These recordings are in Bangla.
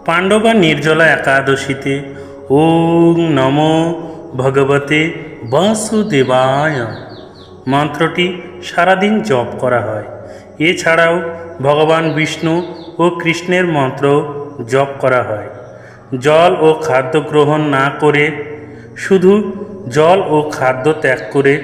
পাণ্ডবা নির্জলা একাদশীতে ওং নমো ভগবতে বাসুদেবায় মন্ত্রটি সারাদিন জপ করা হয়। এছাড়াও ভগবান বিষ্ণু ও কৃষ্ণের মন্ত্র জপ করা হয়। জল ও খাদ্য গ্রহণ না করে, শুধু জল ও খাদ্য ত্যাগ করে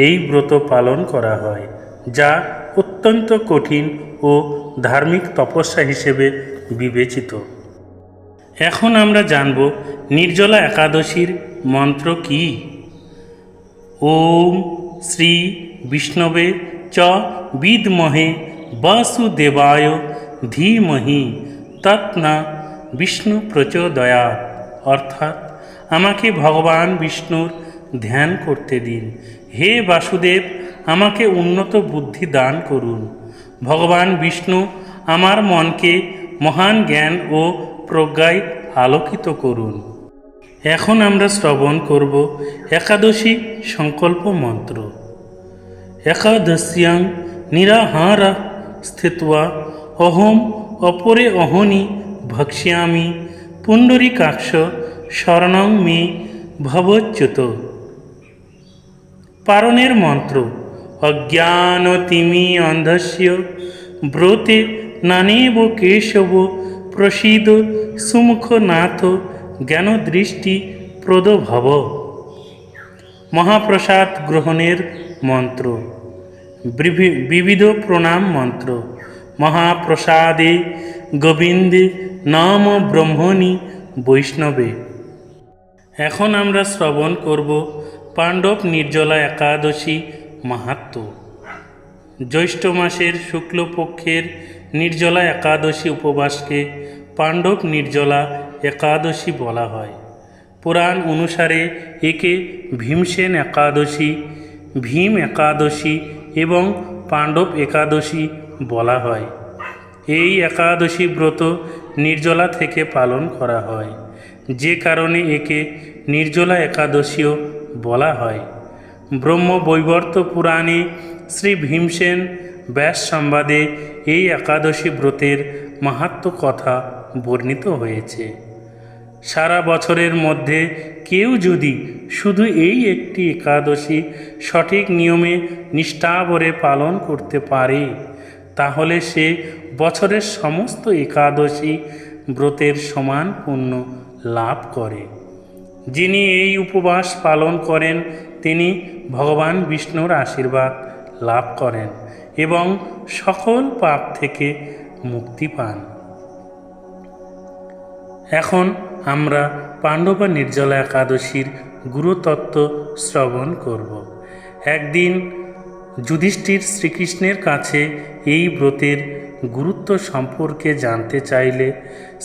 এই ব্রত পালন করা হয়, যা অত্যন্ত কঠিন ও ধার্মিক তপস্যা হিসেবে বিবেচিত। এখন আমরা জানব নির্জলা একাদশীর মন্ত্র কি। ওম শ্রী বিষ্ণবে চ বিদ্মহে বাসুদেবায় ধীমহি তৎনা বিষ্ণু প্রচোদয়াৎ, অর্থাৎ আমাকে ভগবান বিষ্ণুর ধ্যান করতে দিন। হে বাসুদেব, আমাকে উন্নত বুদ্ধি দান করুন। ভগবান বিষ্ণু আমার মনকে মহান জ্ঞান ও প্রজ্ঞায় আলোকিত করুন। এখন আমরা শ্রবণ করব একাদশী সংকল্প মন্ত্র। একাদশ্যাং নিরাহার স্থিত্বা অহম অপরে অহনি ভক্ষ্যামি পুণ্ডরীকাক্ষ শরণং মে ভবচ্যুত। পারণের মন্ত্র। অজ্ঞানতিমি অন্ধস্য ব্রতে নানেব কেশব প্রসীদ সুমুখনাথ জ্ঞানদৃষ্টি প্রদভব। মহাপ্রসাদ গ্রহণের মন্ত্র। বিবিধ প্রণাম মন্ত্র। মহাপ্রসাদে গোবিন্দে নাম ব্রহ্মণি বৈষ্ণবে। এখন আমরা শ্রবণ করব পাণ্ডব নির্জলা একাদশী মাহাত্ম্য। জ্যৈষ্ঠ মাসের শুক্লপক্ষের নির্জলা একাদশী উপবাসকে পাণ্ডব নির্জলা একাদশী বলা হয়। পুরাণ অনুসারে একে ভীমসেন একাদশী, ভীম একাদশী এবং পাণ্ডব একাদশী বলা হয়। এই একাদশী ব্রত নির্জলা থেকে পালন করা হয়, যে কারণে একে নির্জলা একাদশীও বলা হয়। ব্রহ্মবৈবর্ত পুরাণে শ্রী ভীমসেন ব্যাস সংবাদে এই একাদশী ব্রতের মাহাত্ম্য কথা বর্ণিত হয়েছে। সারা বছরের মধ্যে কেউ যদি শুধু এই একটি একাদশী সঠিক নিয়মে নিষ্ঠাভরে পালন করতে পারে, তাহলে সে বছরের সমস্ত একাদশী ব্রতের সমান পুণ্য লাভ করে। যিনি এই উপবাস পালন করেন তিনি ভগবান বিষ্ণুর আশীর্বাদ লাভ করেন এবং সকল পাপ থেকে মুক্তি পান। এখন আমরা পাণ্ডবা নির্জলা একাদশীর গুরুতত্ত্ব শ্রবণ করব। একদিন যুধিষ্ঠির শ্রীকৃষ্ণের কাছে এই ব্রতের গুরুত্ব সম্পর্কে জানতে চাইলে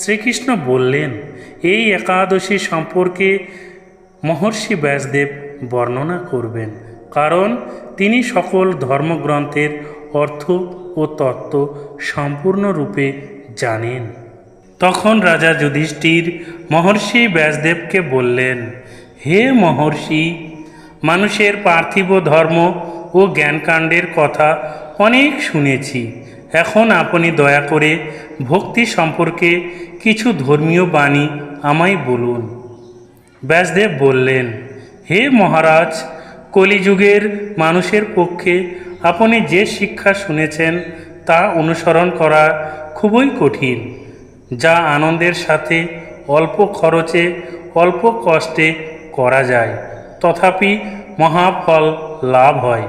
শ্রীকৃষ্ণ বললেন, এই একাদশী সম্পর্কে মহর্ষি ব্যাসদেব বর্ণনা করবেন, কারণ তিনি সকল ধর্মগ্রন্থের অর্থ ও তত্ত্ব সম্পূর্ণরূপে জানেন। তখন রাজা যুধিষ্ঠির মহর্ষি ব্যাসদেবকে বললেন, হে মহর্ষি, মানুষের পার্থিব ধর্ম ও জ্ঞানকাণ্ডের কথা অনেক শুনেছি। এখন আপনি দয়া করে ভক্তি সম্পর্কে কিছু ধর্মীয় বাণী আমায় বলুন। ব্যাসদেব বললেন, হে মহারাজ, কলিযুগের মানুষের পক্ষে আপনি যে শিক্ষা শুনেছেন তা অনুসরণ করা খুবই কঠিন, যা আনন্দের সাথে অল্প খরচে অল্প কষ্টে করা যায়, তথাপি মহাফল লাভ হয়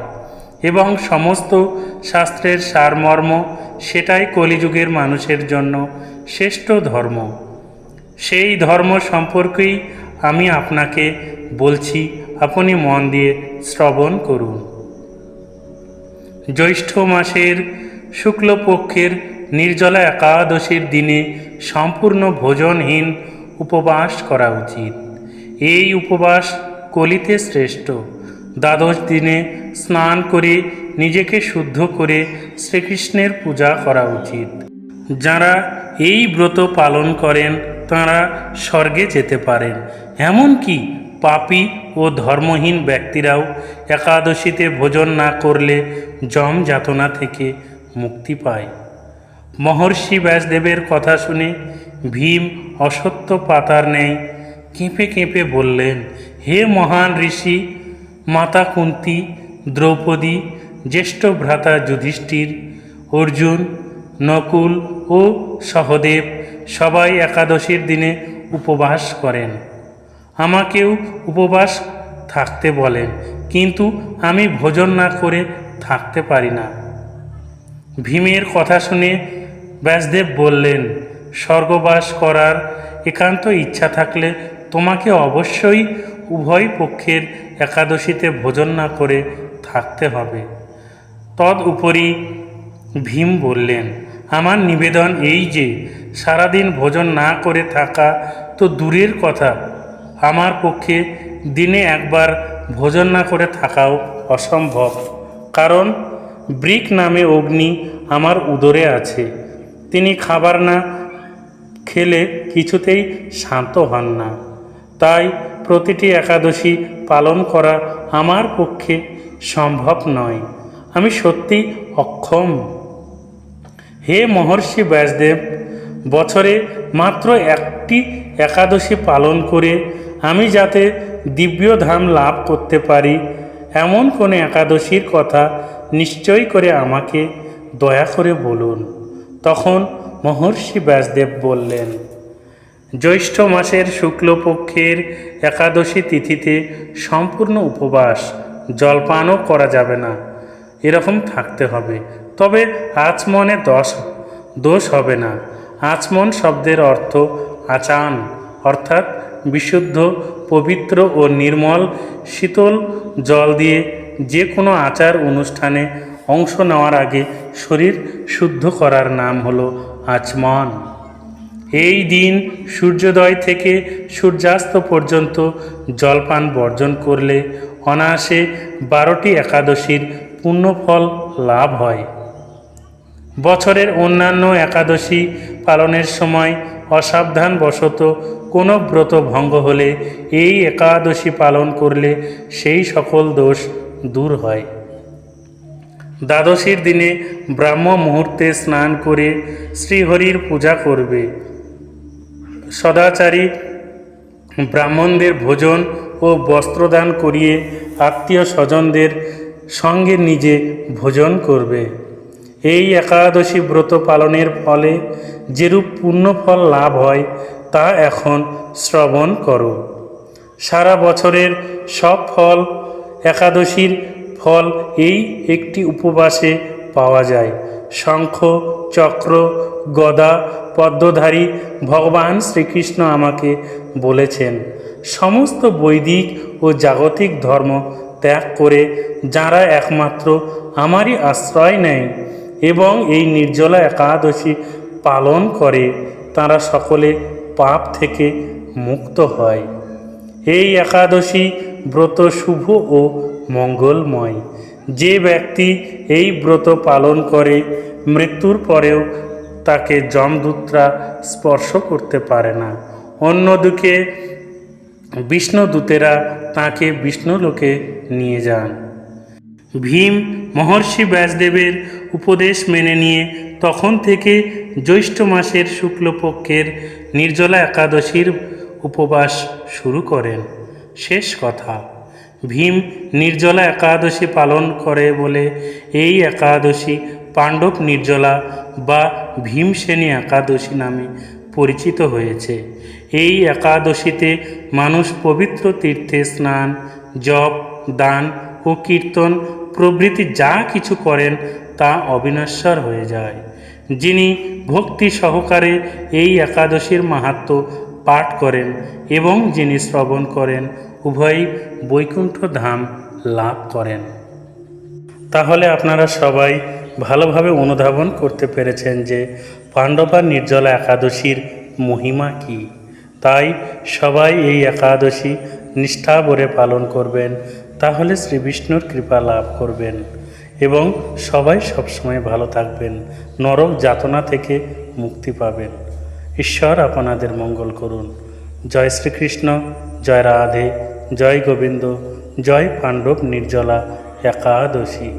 এবং সমস্ত শাস্ত্রের সারমর্ম সেটাই কলিযুগের মানুষের জন্য শ্রেষ্ঠ ধর্ম। সেই ধর্ম সম্পর্কেই আমি আপনাকে বলছি, আপনি মন দিয়ে শ্রবণ করুন। জ্যৈষ্ঠ মাসের শুক্লপক্ষের নির্জলা একাদশীর দিনে সম্পূর্ণ ভোজনহীন উপবাস করা উচিত। এই উপবাস কলিতে শ্রেষ্ঠ। দ্বাদশ দিনে স্নান করে নিজেকে শুদ্ধ করে শ্রীকৃষ্ণের পূজা করা উচিত। যারা এই ব্রত পালন করেন তাঁরা স্বর্গে যেতে পারেন। এমনকি পাপী ও ধর্মহীন ব্যক্তিরাও একাদশীতে ভোজন না করলে যম যাতনা থেকে মুক্তি পায়। মহর্ষি ব্যাসদেবের কথা শুনে ভীম অসত্য পাতার ন্যায় কেঁপে কেঁপে বললেন, হে মহান ঋষি, মাতা কুন্তী, দ্রৌপদী, জ্যেষ্ঠ ভ্রাতা যুধিষ্ঠির, অর্জুন, নকুল ও সহদেব সবাই একাদশীর দিনে উপবাস করেন। আমাকেও উপবাস থাকতে বলেন, কিন্তু আমি ভোজন না করে থাকতে পারি না। ভীমের কথা শুনে ব্যাসদেব বললেন, স্বর্গবাস করার একান্ত ইচ্ছা থাকলে তোমাকে অবশ্যই উভয় পক্ষের একাদশীতে ভোজন না করে থাকতে হবে। তদুপরি ভীম বললেন, আমার নিবেদন এই যে সারাদিন ভোজন না করে থাকা তো দূরের কথা, আমার পক্ষে দিনে একবার ভোজন না করে থাকাও অসম্ভব, কারণ বৃক নামে অগ্নি আমার উদরে আছে। তিনি খাবার না খেলে কিছুতেই শান্ত হন না। তাই প্রতিটি একাদশী পালন করা আমার পক্ষে সম্ভব নয়। আমি সত্যি অক্ষম। হে মহর্ষি ব্যাসদেব, বছরে মাত্র একটি একাদশী পালন করে আমি যাতে দিব্যধাম লাভ করতে পারি, এমন কোনো একাদশীর কথা নিশ্চয় করে আমাকে দয়া করে বলুন। তখন মহর্ষি ব্যাসদেব বললেন, জ্যৈষ্ঠ মাসের শুক্লপক্ষের একাদশী তিথিতে সম্পূর্ণ উপবাস, জলপানও করা যাবে না, এরকম থাকতে হবে। তবে আচমনে দোষ হবে না। আচমন শব্দের অর্থ আচান, অর্থাৎ বিশুদ্ধ, পবিত্র ও নির্মল শীতল জল দিয়ে যে কোনো আচার অনুষ্ঠানে অংশ নেওয়ার আগে শরীর শুদ্ধ করার নাম হলো আচমন। এই দিন সূর্যোদয় থেকে সূর্যাস্ত পর্যন্ত জলপান বর্জন করলে অনায়াসে 12টি একাদশীর পুণ্যফল লাভ হয়। বছরের অন্যান্য একাদশী পালনের সময় অসাবধানবশত কোনো ব্রত ভঙ্গ হলে এই একাদশী পালন করলে সেই সকল দোষ দূর হয়। দ্বাদশীর দিনে ব্রাহ্ম মুহূর্তে স্নান করে শ্রীহরির পূজা করবে। সদাচারী ব্রাহ্মণদের ভোজন ও বস্ত্রদান করিয়ে আত্মীয় স্বজনদের সঙ্গে নিজে ভোজন করবে। এই একাদশী ব্রত পালনের ফলে যেরূপ পুণ্যফল লাভ হয় তা এখন শ্রবণ করো। সারা বছরের সব ফল একাদশীর ফল এই একটি উপবাসে পাওয়া যায়। শঙ্খ, চক্র, গদা পদ্মধারী ভগবান শ্রীকৃষ্ণ আমাকে বলেছেন, সমস্ত বৈদিক ও জাগতিক ধর্ম ত্যাগ করে যারা একমাত্র আমারই আশ্রয় নেয় এবং এই নির্জলা একাদশী পালন করে তারা সকলে পাপ থেকে মুক্ত হয়। এই একাদশী ব্রত শুভ ও মঙ্গলময়। যে ব্যক্তি এই ব্রত পালন করে মৃত্যুর পরেও তাকে যমদূতরা স্পর্শ করতে পারে না। অন্যদিকে বিষ্ণুদূতেরা তাকে বিষ্ণুলোকে নিয়ে যান। ভীম মহর্ষি ব্যাসদেবের উপদেশ মেনে নিয়ে তখন থেকে জ্যৈষ্ঠ মাসের শুক্লপক্ষের নির্জলা একাদশীর উপবাস শুরু করেন। শেষ কথা, ভীম নির্জলা একাদশী পালন করে বলে এই একাদশী পাণ্ডব নির্জলা বা ভীমসেনী একাদশী নামে পরিচিত হয়েছে। এই একাদশীতে মানুষ পবিত্র তীর্থে স্নান, জপ, দান ও কীর্তন প্রভৃতি যা কিছু করেন তা অবিনশ্বর হয়ে যায়। যিনি ভক্তি সহকারে এই একাদশীর মাহাত্ম্য পাঠ করেন এবং যিনি শ্রবণ করেন উভয়ই বৈকুণ্ঠ ধাম লাভ করেন। তাহলে আপনারা সবাই ভালোভাবে অনুধাবন করতে পেরেছেন যে পাণ্ডবা নির্জলা একাদশীর মহিমা কী। তাই সবাই এই একাদশী নিষ্ঠা ভরে পালন করবেন, তাহলে শ্রী বিষ্ণুর কৃপা লাভ করবেন এবং সবাই সবসময় ভালো থাকবেন, নরক যাতনা থেকে মুক্তি পাবেন। ঈশ্বর আপনাদের মঙ্গল করুন। জয় শ্রীকৃষ্ণ, জয় রাধে, জয় গোবিন্দ, জয় পাণ্ডব নির্জলা একাদশী।